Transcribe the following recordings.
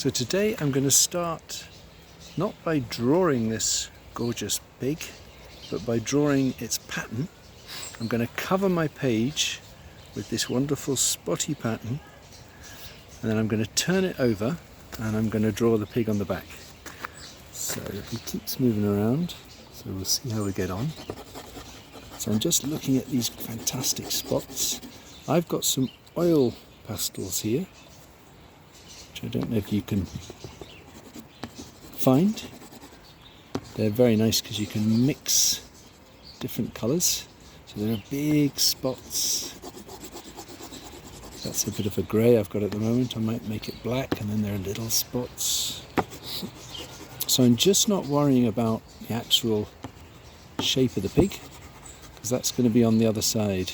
So today I'm going to start not by drawing this gorgeous pig, but by drawing its pattern. I'm going to cover my page with this wonderful spotty pattern, and then I'm going to turn it over and I'm going to draw the pig on the back. So he keeps moving around, so we'll see how we get on. So I'm just looking at these fantastic spots. I've got some oil pastels here, which I don't know if you can find. They're very nice because you can mix different colours. So there are big spots. That's a bit of a grey I've got at the moment. I might make it black, and then there are little spots. So I'm just not worrying about the actual shape of the pig, because that's going to be on the other side.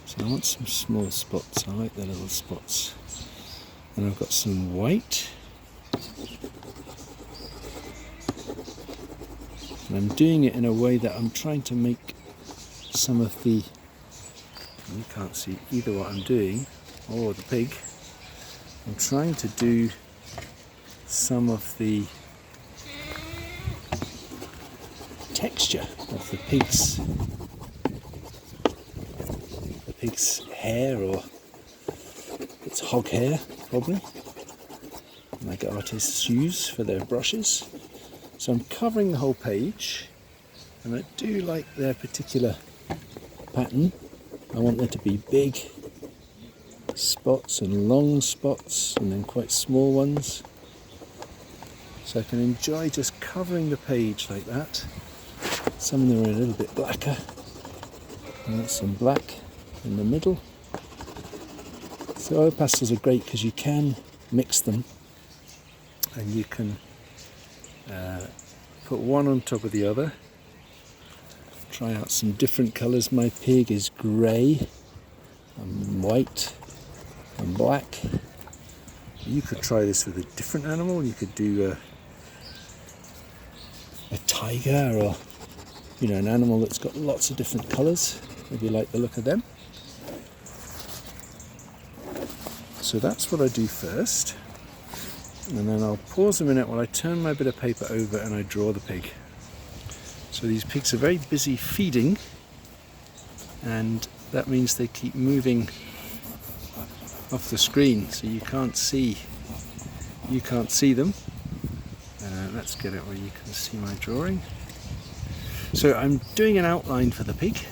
So I want some small spots. I like the little spots. And I've got some white. And I'm doing it in a way that I'm trying to make some of the, you can't see either what I'm doing or the pig. I'm trying to do some of the texture of the pig's hair, or its hog hair probably, like artists use for their brushes. So I'm covering the whole page, and I do like their particular pattern. I want there to be big spots and long spots, and then quite small ones, so I can enjoy just covering the page like that. Some of them are a little bit blacker, and that's some black in the middle. So oil pastels are great because you can mix them, and you can put one on top of the other. Try out some different colours. My pig is grey and white and black. You could try this with a different animal. You could do a tiger, or an animal that's got lots of different colours if you like the look of them. So that's what I do first, and then I'll pause a minute while I turn my bit of paper over and I draw the pig. So these pigs are very busy feeding, and that means they keep moving off the screen, so you can't see them. Let's get it where you can see my drawing. So I'm doing an outline for the pig.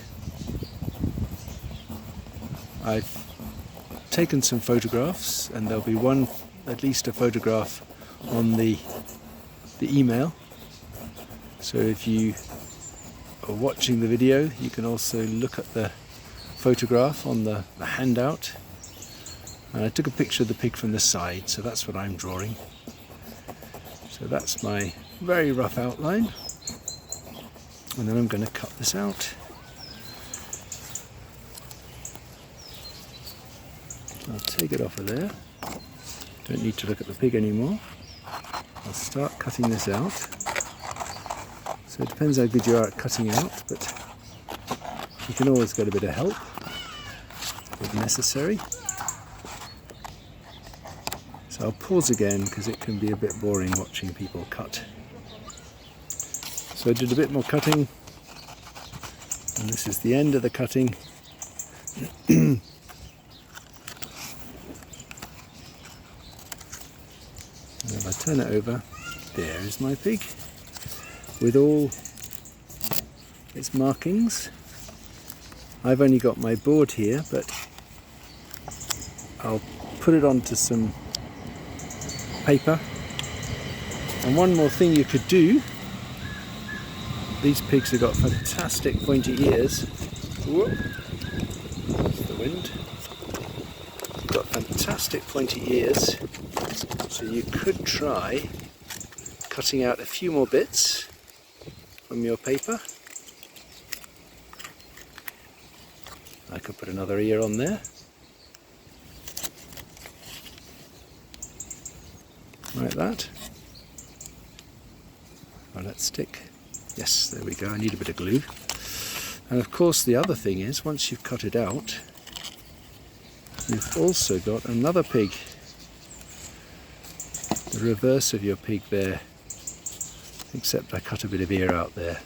I've taken some photographs, and there'll be at least a photograph on the email. So if you are watching the video, you can also look at the photograph on the handout. And I took a picture of the pig from the side, so that's what I'm drawing. So that's my very rough outline, and then I'm going to cut this out. I'll take it off of there. Don't need to look at the pig anymore. I'll start cutting this out. So it depends how good you are at cutting out, but you can always get a bit of help if necessary. So I'll pause again because it can be a bit boring watching people cut. So I did a bit more cutting, and this is the end of the cutting. And if I turn it over, there is my pig with all its markings. I've only got my board here, but I'll put it onto some paper. And one more thing you could do, these pigs have got fantastic pointy ears. Whoop, that's the wind. They've got fantastic pointy ears, so you could try cutting out a few more bits from your paper. I could put another ear on there. Like that. Well, let's stick. Yes, there we go. I need a bit of glue. And of course the other thing is, once you've cut it out, you've also got another pig. the reverse of your pig there, except I cut a bit of ear out there.